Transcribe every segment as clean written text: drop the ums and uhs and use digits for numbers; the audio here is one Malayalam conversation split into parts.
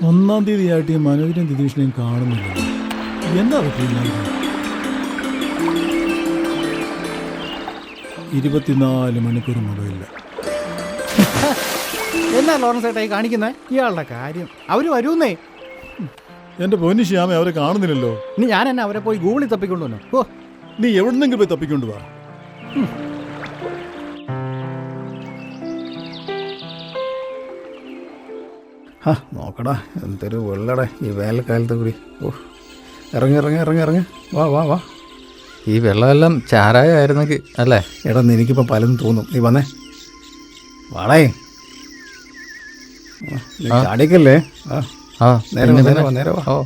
1-ാം തീയതിയായിട്ട് ഈ മനോജിനെയും ദിതീഷിനെയും കാണുന്നില്ല. എന്താ പറ്റില്ല? 24 മണിക്കൂർ മൊബൈലില്ല. എന്നാ ലോറൻസ് ഏട്ടായി കാണിക്കുന്നേ? ഇയാളുടെ കാര്യം അവര് വരൂന്നേ. എന്റെ പൊന്നു ശ്യാമ, അവരെ കാണുന്നില്ലല്ലോ. ഇനി ഞാൻ എന്നെ അവരെ പോയി ഗൂഗിളിൽ തപ്പിക്കൊണ്ടുവന്നു. ഓ, നീ എവിടുന്നെങ്കിലും പോയി തപ്പിക്കൊണ്ട് വാ. നോക്കടാ, എന്തൊരു വെള്ളടാ ഈ വേനൽക്കാലത്ത് കൂടി. ഓ, ഇറങ്ങി ഇറങ്ങി ഇറങ്ങി ഇറങ്ങി വാ വാ വാ. ഈ വെള്ളമെല്ലാം ചാരായമായിരുന്നെങ്കിൽ അല്ലേ? എടാ, എനിക്കിപ്പോൾ പലതും തോന്നും. നീ വന്നേ, വാടേ. ചാടിക്കല്ലേ. ആ, നേരെ വാ, നേരെ വാ, നേരെ വാ. ഓ,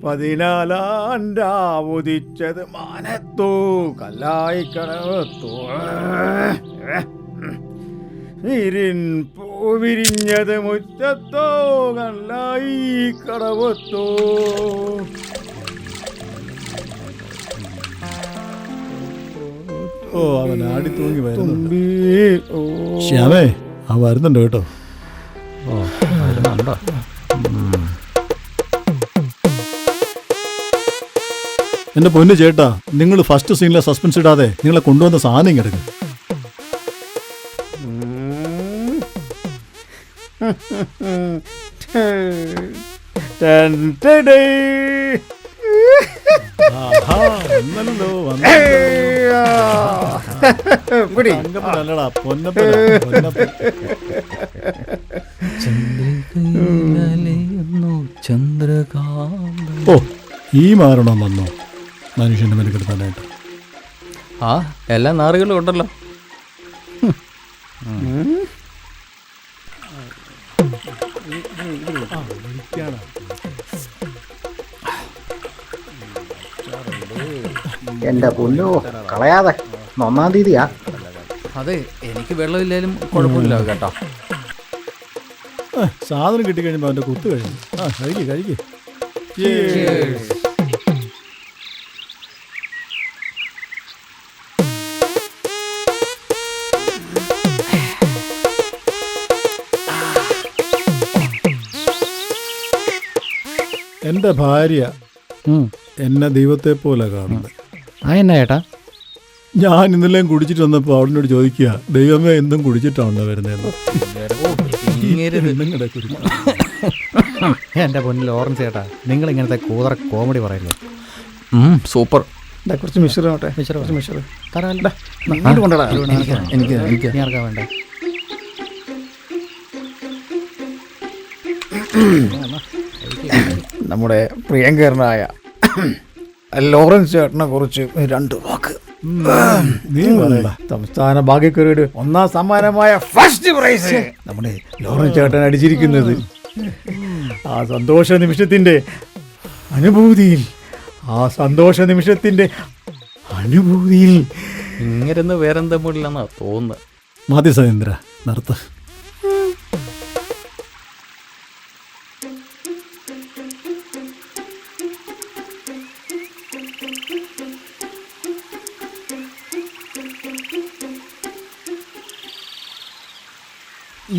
പതിനാലാണ്ടാവുദിച്ചത് മാനത്തോ കല്ലായി കടവത്തോ, ഇരിൻ പൂവിരിഞ്ഞത് മുറ്റത്തോ കല്ലായി കടവത്തോ. ഓ, അവൻ ആടി തൂങ്ങി വരുന്നുണ്ട്. ഓ, ശ്യാമേ, അവൻ വരുന്നുണ്ട് കേട്ടോ. ഓ, വരുന്നുണ്ടോ? എന്റെ പൊന്നു ചേട്ടാ, നിങ്ങൾ ഫസ്റ്റ് സീനിലെ സസ്പെൻസ് ഇടാതെ നിങ്ങളെ കൊണ്ടുവന്ന സാധനം കിടക്കും. അല്ലടാ പൊന്നപ്പ. ഓ, ഈ മാരണം വന്നോ മനുഷ്യന്റെ മെനക്കെടുത്താനായിട്ട്? ആ, എല്ലാ നാറുകളും ഉണ്ടല്ലോ. എന്റെ പൊന്നോ, കളയാതെ. 1-ാം തീയതിയാ. അതെ, എനിക്ക് വെള്ളമില്ലാലും കുഴപ്പമില്ല കേട്ടോ. സാധനം കിട്ടിക്കഴിയുമ്പോൾ അവന്റെ കുത്ത് കഴിഞ്ഞു. ആ, കഴിക്ക് കഴിക്ക്. എന്റെ ഭാര്യ എന്നെ ദൈവത്തെ പോലെ കാണുന്നത്. എന്നാ ചേട്ടാ? ഞാൻ ഇന്നലെയും കുടിച്ചിട്ട് വന്നപ്പോൾ അവളിനോട് ചോദിക്കുക, ദൈവമേ എന്തും കുടിച്ചിട്ടാണല്ലോ വരുന്നതെന്ന്. എന്റെ പൊന്നിൽ ലോറൻസ് ചേട്ടാ, നിങ്ങൾ ഇങ്ങനത്തെ കൂതറ കോമഡി പറയല്ലോ. സൂപ്പർ. കുറച്ച് മിശ്രം തരാല്ലേ? കൊണ്ടടാ. എനിക്ക് ആർക്കാ വേണ്ടേ? നമ്മുടെ പ്രിയങ്കരനായ ലോറൻസ് ചേട്ടനെ കുറിച്ച് 2 വാക്ക്. നീ പറയടാ. സംസ്ഥാന ഭാഗ്യക്കുറിയുടെ 1-ാം സമ്മാനമായ ഫസ്റ്റ് പ്രൈസ് നമ്മുടെ ലോറൻസ് ചേട്ടൻ അടിച്ചിരിക്കുന്നത്. ആ സന്തോഷ നിമിഷത്തിന്റെ അനുഭൂതിയിൽ ഇങ്ങനെ വേറെന്താ മുടില്ലെന്നാ തോന്നുന്നത്. മതി സതീന്ദ്ര, നിർത്ത്.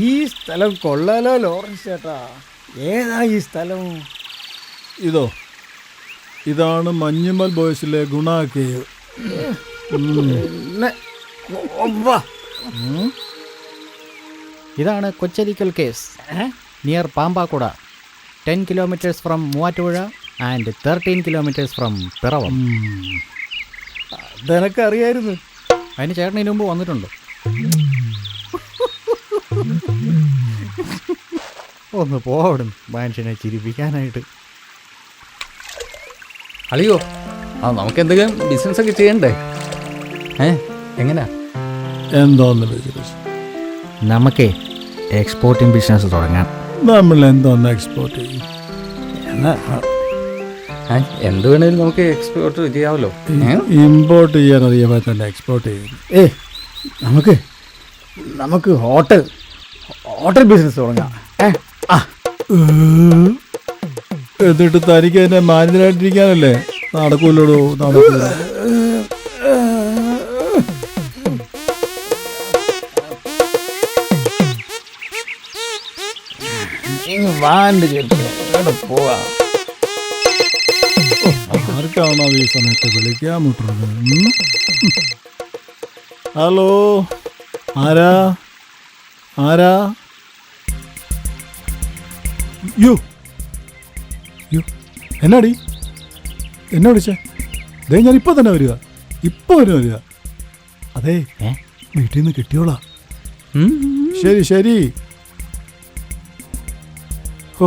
ഈ സ്ഥലം കൊള്ളാലോ ലോറൻസ് ചേട്ടാ. ഏതാ ഈ സ്ഥലം? ഇതാണ് മഞ്ഞുമൽ ബോയ്സിലെ ഗുണ കേവ്. ഇതാണ് Kochareekal caves near Pampakuda. 10 kilometers from Muvattupuzha and 13 kilometers from Piravom. അതെനക്ക് അറിയായിരുന്നു. അതിന് ചേട്ടൻ ഇതിനു മുമ്പ് വന്നിട്ടുണ്ട്. ഒന്ന് പോടും മനുഷ്യനെ ചിരിപ്പിക്കാനായിട്ട്. അളിയോ, നമുക്ക് എന്തെങ്കിലും ബിസിനസ് ഒക്കെ ചെയ്യണ്ടേ? എങ്ങനെയാ? എന്തോന്ന് ബിസിനസ്? നമുക്കേ എക്സ്പോർട്ടിംഗ് ബിസിനസ് തുടങ്ങാം. നമ്മൾ എന്തോന്ന് എക്സ്പോർട്ട് ചെയ്യും? എന്ത് വേണേലും നമുക്ക് എക്സ്പോർട്ട് ചെയ്യാമല്ലോ. ഇമ്പോർട്ട് ചെയ്യാൻ അറിയാൻ തന്നെ എക്സ്പോർട്ട് ചെയ്യും. നമുക്ക് ഹോട്ടൽ ബിസിനസ് തുടങ്ങാം. എന്നിട്ട് തനിക്ക് എന്നെ മാനേജരായിട്ടിരിക്കാനല്ലേ? നടക്കൂല്ലോ, നടക്കൂല. വാണ്ട് പോവാ. ആർക്കാണോ ഈ സമയത്ത് വിളിക്കാൻ മുട്ടുന്നത്? ഹലോ, ആരാ ആരാ? യോ യോ, എന്നാടി എന്നാ വിളിച്ചേ? ദേ ഞാൻ ഇപ്പൊ തന്നെ വരിക, ഇപ്പൊ വരിക. അതെ, വീട്ടിൽ നിന്ന് കിട്ടിയോളാ. ശരി ശരി. ഓ,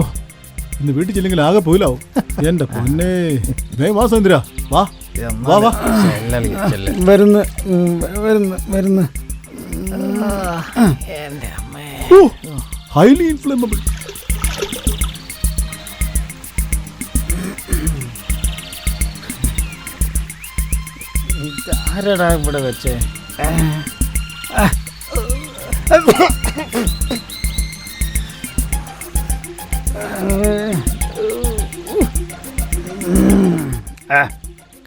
ഇന്ന് വീട്ടിൽ ചെല്ലെങ്കിൽ ആകെ പോയില്ലാവും. എന്റെ പൊന്നേ, ദേ വാ സുന്ദര, വാ വാ വാ. വരുന്നു വരുന്നു വരുന്നു. Highly inflammable. ആരടാ ഇവിടെ വെച്ചേ?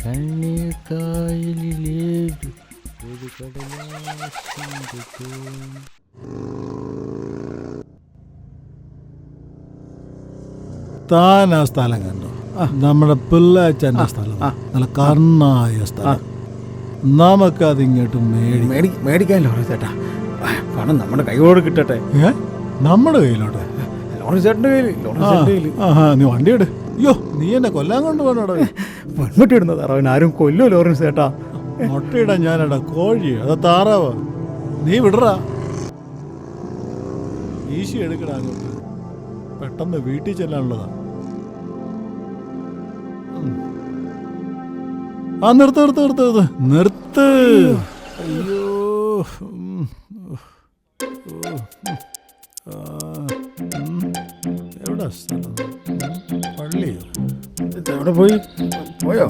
കണ്ണീർ കായലിലേതു ഒരു കടലാസിന്റെ തേൻ. താൻ ആ സ്ഥലം കണ്ടോ? നമ്മുടെ പിള്ളേച്ചന്റെ സ്ഥലം, നല്ല കർണായ സ്ഥലം. നമുക്കതിങ്ങോട്ട് മേടിക്കാനല്ലോ ചേട്ടാ. പണം നമ്മുടെ കൈയോട് കിട്ടട്ടെ. നമ്മുടെ കയ്യിലോട്ടെ? ലോറൻസ് ചേട്ടൻ്റെ കയ്യിൽ. നീ വണ്ടി ഇട്. അയ്യോ, നീ എന്നെ കൊല്ലാൻ കൊണ്ട് പോകണോടാ. പെൺകുട്ടി ഇടുന്നത് അവൻ ആരും കൊല്ലോ ലോറൻസ് ചേട്ടാ. മുട്ടയിടാൻ ഞാനടാ കോഴി, അത് താറാവ്. നീ വിടറാ. ഈശി എടുക്കടാ അങ്ങോട്ട്, പെട്ടെന്ന് വീട്ടിൽ ചെല്ലാനുള്ളതാ. ആ നിർത്ത് നിർത്ത് നിർത്ത് നിർത്ത്. അയ്യോ, എവിടാ സ്ഥലം? പള്ളിയോ? എവിടെ പോയോ?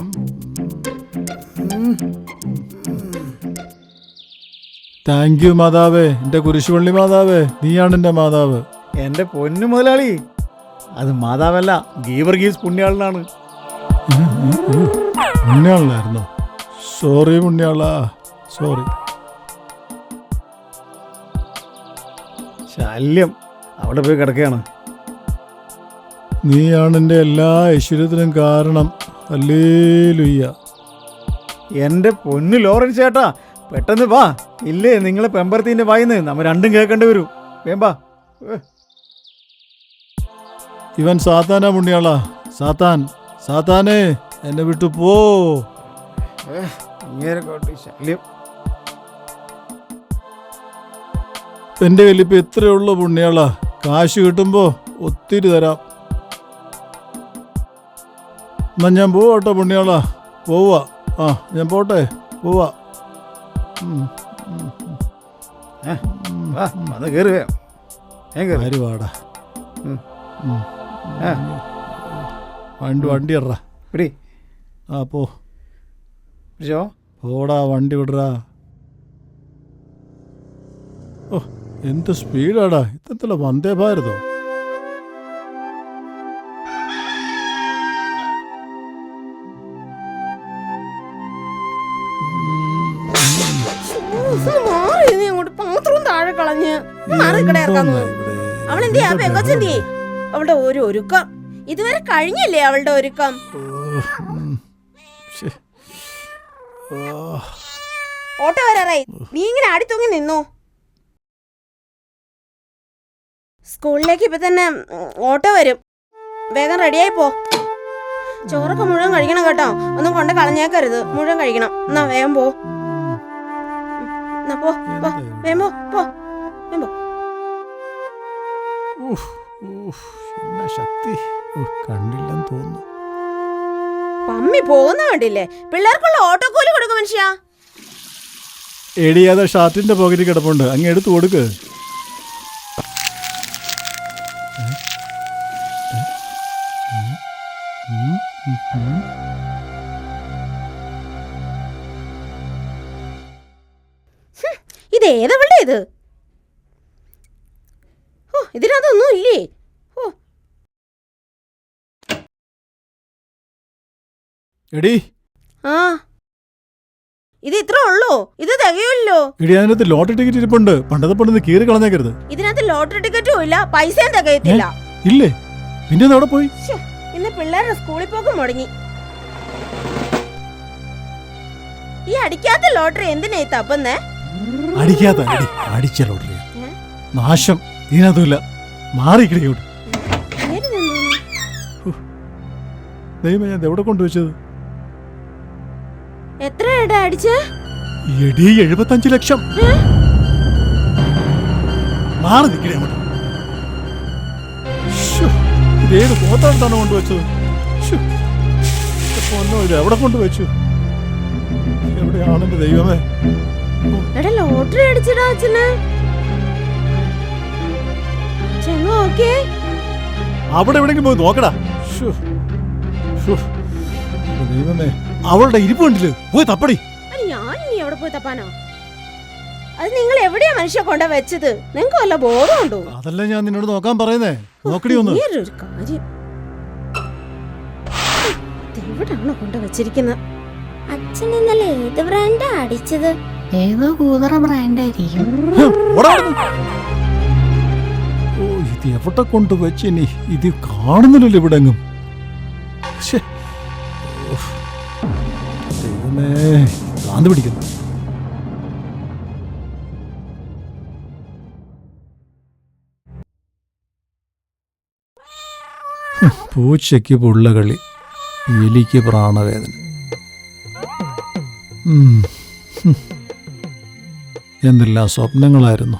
താങ്ക് യു മാതാവേ, എന്റെ കുരിശുപള്ളി മാതാവേ, നീയാണ് എന്റെ മാതാവ്. എന്റെ പൊന്നു മുതലാളി, അത് മാതാവല്ല, ഗീവർഗീസ് പുണ്യാളനാണ്. പുണ്യാളനായിരുന്നോ? സോറി പുണ്യാളാ, സോറി. ശല്യം, അവിടെ പോയി കിടക്കുകയാണ്. നീയാണ് എൻ്റെ എല്ലാ ഐശ്വര്യത്തിനും കാരണം. ഹല്ലേലൂയ്യ. എന്റെ പൊന്നു ലോറൻസ് ചേട്ടാ, പെട്ടെന്ന് വാ. ഇല്ലേ നിങ്ങളെ പെമ്പർത്തിന്റെ വായിന്ന് നമ്മ രണ്ടും കേൾക്കേണ്ടി വരും. വേമ്പാ. ഇവൻ സാത്താനാ പുണ്യാളാ, സാത്താൻ. സാത്താനേ, എന്നെ വിട്ടു പോ. ശല്യം. എൻ്റെ കയ്യിലിപ്പോൾ എത്രയേ ഉള്ളൂ പുണ്യാളാ. കാശ് കിട്ടുമ്പോൾ ഒത്തിരി തരാം. എന്നാ ഞാൻ പോവാട്ടോ പുണ്യാളാ, പോവാ. ആ, ഞാൻ പോട്ടെ, പോവാ. വാടാ. വണ്ടി ഇടറാ. ആ, പോടാ, വണ്ടി വിടറാ. ഓ, എന്ത് സ്പീഡാടാ! ഇത്തരത്തിലുള്ള വന്ദേ ഭാരതോ? അങ്ങോട്ട് പാത്രവും താഴെ കളഞ്ഞ് അവളെന്തിയാ പെങ്കൊച്ചെന്തിയേ? അവളുടെ ഒരു ഒരുക്കം ഇതുവരെ കഴിഞ്ഞില്ലേ? അവളുടെ ഒരുക്കം. ഓട്ടോ വരാറായി, നീ ഇങ്ങനെ ആടിത്തൂങ്ങി നിന്നോ? സ്കൂളിലേക്ക് ഇപ്പൊ തന്നെ ഓട്ടോ വരും, വേഗം റെഡിയായി പോ. ചോറൊക്കെ മുഴുവൻ കഴിക്കണം കേട്ടോ, ഒന്നും കൊണ്ട് കളഞ്ഞേക്കരുത്, മുഴുവൻ കഴിക്കണം. എന്നാ വേഗം പോ, പോ പോ, വേഗം പോ, വേഗം പോ. ശക്തി കണ്ടില്ലെന്ന് തോന്നുന്നു. പമ്മി പോകുന്ന കണ്ടില്ലേ? പിള്ളേർക്കുള്ള ഓട്ടോ കൂലി കൊടുക്കും മനുഷ്യ. എടിയാതെ ഷർട്ടിന്റെ പോക്കറ്റിൽ കിടപ്പുണ്ട്, അങ്ങ് എടുത്തു കൊടുക്ക്. ഇത് ഏതവളുടെ ഇത്? ഇതിനകത്തൊന്നും ഇല്ലേ? ഓ, എടി ആ ഇത് ഇത്ര ഉള്ളൂ? ഇത് തികയുമല്ലോ. എടി അതിനകത്ത് ലോട്ടറി ടിക്കറ്റ് ഇരിപ്പുണ്ട്. പണ്ടത്തെ പെണ്ണിന്ന് കീറി കളഞ്ഞേക്കരുത്. ഇതിനകത്ത് ലോട്ടറി ടിക്കറ്റും ഇല്ല, പൈസയും തികയത്തില്ല. ഇല്ലേ? പിന്നെ അത് അവിടെ പോയി. ശ്ശോ, ഇന്ന് പിള്ളേരുടെ സ്കൂളിൽ പോക്ക് മുടങ്ങി. ഈ അടിക്കാത്ത ലോട്ടറി എന്തിനാ തപ്പുന്നേ? അടിക്കാത്ത അടി, അടിച്ച ലോട്ടറി നാശം. ഇതിനകത്തുമില്ല. മാറിക്കിടിയോട്ട്. ദൈവമേ, ഞാൻ എവിടെ കൊണ്ടുവച്ചത്? എത്ര ഇട അടിച്ച്? എടി 75 ലക്ഷം. മാറി നിൽക്കണേ അങ്ങോട്ട്. ഇതേത് പോത്താണ് കൊണ്ടുവച്ചത്? പൊന്നോ, ഇത് എവിടെ കൊണ്ടുവച്ചു? എവിടെയാണെന്റെ ദൈവമേ? എടാ, ലോട്ടറി അടിച്ചിടാ അച്ഛന്. ചെന്ന് നോക്കിയേ. അവിടെ എവിടെയെങ്കിലും പോയി നോക്കടാ. ദൈവമേ, അവളുടെ ഇരിപ്പ് കണ്ടില്ലേ? പോയി തപ്പടി. ഞാൻ ഇനി എവിടെ പോയി തപ്പാനോ? അത് നിങ്ങൾ എവിടെയാ മനുഷ്യ കൊണ്ട വെച്ചത്? നിങ്ങൾക്ക് വല്ല ബോധമുണ്ടോ? അതല്ല ഞാൻ നിന്നോട് നോക്കാൻ പറയുന്നേ. നോക്കടി ഒന്ന്. ഒരു കാര്യം എവിടാണോ കൊണ്ട വെച്ചിരിക്കുന്നത്? അച്ഛൻ ഇന്നലെ ഏത് ബ്രാൻഡാ അടിച്ചത്? ഏതോ കൂതറ ബ്രാൻഡായിരിക്കും. ഓ, ഇത് എവിടെ കൊണ്ടുവച്ച്? ഇനി ഇത് കാണുന്നില്ലല്ലോ ഇവിടെ എങ്ങും. ദൈവമേ, ഭ്രാന്ത് പിടിക്കുന്നു. പൂച്ചയ്ക്ക് പുള്ളകളി, എലിക്ക് പ്രാണവേദന. എന്തെല്ലാം സ്വപ്നങ്ങളായിരുന്നു.